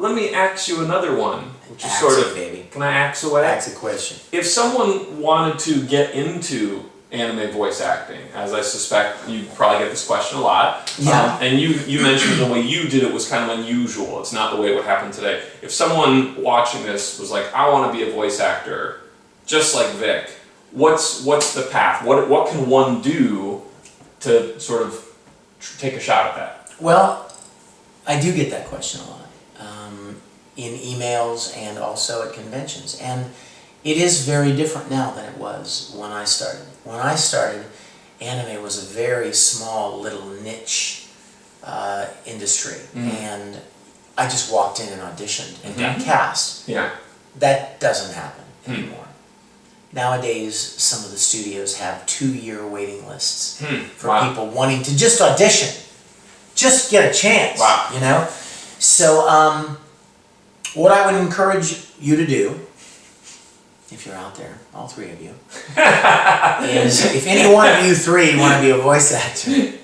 let me ask you another one, which is Axe sort it, of, baby. can I axe away? Axe a question. If someone wanted to get into anime voice acting, as I suspect you probably get this question a lot, Yeah. and you mentioned the way you did it was kind of unusual. It's not the way it would happen today. If someone watching this was like, I want to be a voice actor, just like Vic, what's the path? What can one do to sort of take a shot at that? Well, I do get that question a lot in emails and also at conventions, and it is very different now than it was when I started. When I started, anime was a very small little niche industry, and I just walked in and auditioned and got cast. Yeah. That doesn't happen anymore. Nowadays, some of the studios have 2-year waiting lists for people wanting to just audition, just get a chance. Wow. You know. So, what I would encourage you to do, if you're out there, all 3 of you, is if any one of you 3 want to be a voice actor,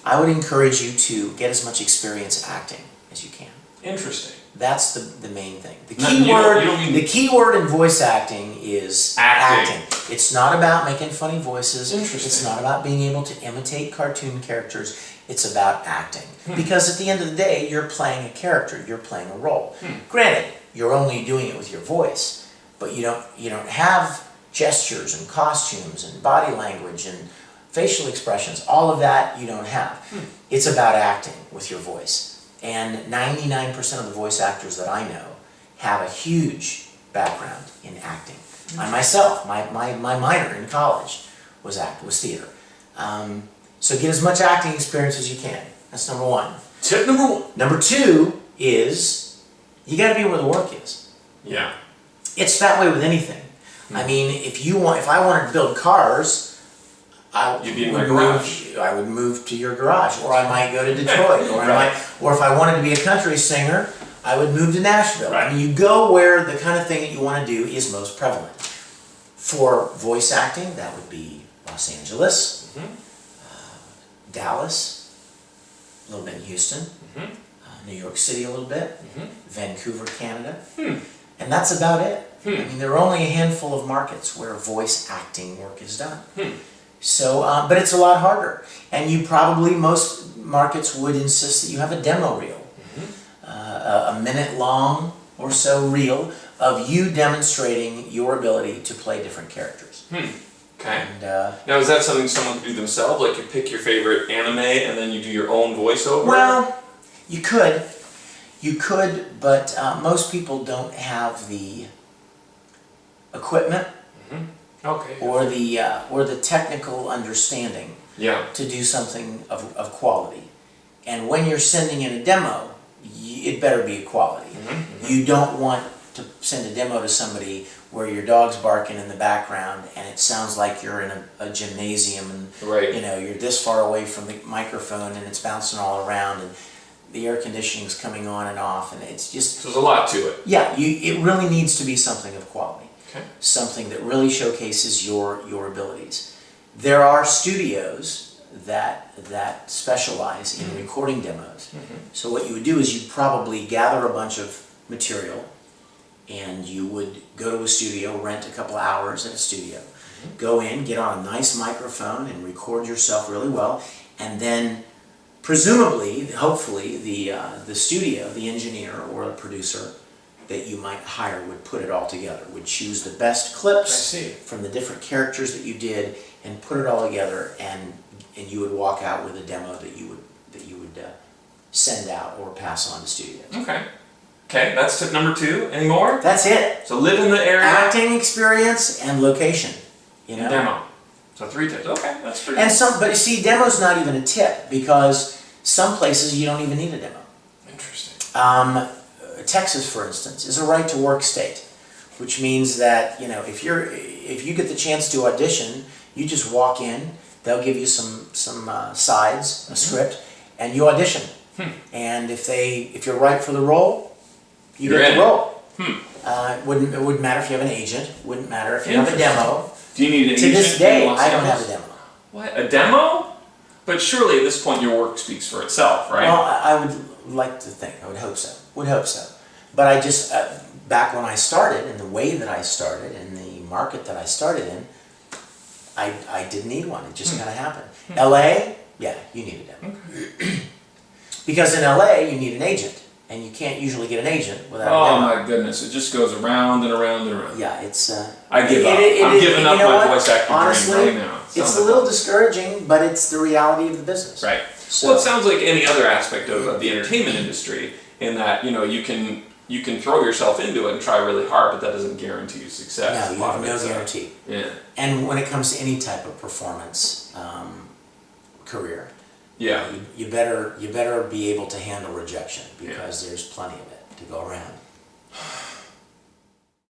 I would encourage you to get as much experience acting as you can. Interesting. That's the main thing. The No, key word in voice acting is Acting. It's not about making funny voices. Interesting. It's not about being able to imitate cartoon characters. It's about acting. Because at the end of the day, you're playing a character. You're playing a role. Granted, you're only doing it with your voice, but you don't have gestures and costumes and body language and facial expressions. All of that you don't have. It's about acting with your voice. And 99% of the voice actors that I know have a huge background in acting. I myself, my minor in college was theater. So get as much acting experience as you can. That's number 1. Tip number 1. Number 2 is you got to be where the work is. Yeah. It's that way with anything. I mean, if I wanted to build cars, You'd be in my garage. I would move to your garage, or I might go to Detroit, or if I wanted to be a country singer, I would move to Nashville. Right. I mean, you go where the kind of thing that you want to do is most prevalent. For voice acting, that would be Los Angeles, Dallas, a little bit in Houston, New York City a little bit, Vancouver, Canada, and that's about it. I mean, there are only a handful of markets where voice acting work is done. So, but it's a lot harder, and most markets would insist that you have a demo reel, a minute long or so reel of you demonstrating your ability to play different characters. Okay. And, now, is that something someone could do themselves? Like you pick your favorite anime and then you do your own voiceover? Well, you could, but most people don't have the equipment. Okay. Or the technical understanding to do something of quality. And when you're sending in a demo, it better be a quality. You don't want to send a demo to somebody where your dog's barking in the background and it sounds like you're in a gymnasium and you're this far away from the microphone and it's bouncing all around and the air conditioning's coming on and off, and it's just... So there's a lot to it. Yeah, it really needs to be something of quality. Okay. Something that really showcases your abilities. There are studios that specialize in recording demos. So what you would do is you'd probably gather a bunch of material and you would go to a studio, rent a couple hours at a studio, go in, get on a nice microphone and record yourself really well, and then presumably, hopefully, the studio, the engineer or the producer that you might hire would put it all together, would choose the best clips from the different characters that you did and put it all together, and you would walk out with a demo that you would send out or pass on to studios. Okay, that's tip number 2. Any more? That's it. So live in the area. Acting experience and location. And demo. So 3 tips. Okay, that's pretty And but you see, demo's not even a tip because some places you don't even need a demo. Interesting. Texas, for instance, is a right-to-work state, which means that if you get the chance to audition, you just walk in. They'll give you some sides, a script, and you audition. And if you're right for the role, you get the role. It wouldn't matter if you have an agent. Wouldn't matter if you have a demo. Do you need an agent? To this day, I don't have a demo. What? A demo? But surely at this point your work speaks for itself, right? Well, I would like to think, I would hope so, But I just, back when I started, in the way that I started, in the market that I started in, I didn't need one, it just kind of happened. LA, yeah, you need a demo. Okay. Because in LA, you need an agent, and you can't usually get an agent without a Oh demo. my goodness, it just goes around and around and around. Yeah, it's... I give up. I'm giving up my voice acting Honestly, dream right now. it's a little discouraging, but it's the reality of the business. Right. So, Well, it sounds like any other aspect of the entertainment industry, in that you can throw yourself into it and try really hard, but that doesn't guarantee you success. no, A you lot have of no it's, guarantee. Yeah. And when it comes to any type of performance career, Yeah. you better be able to handle rejection, because there's plenty of it to go around.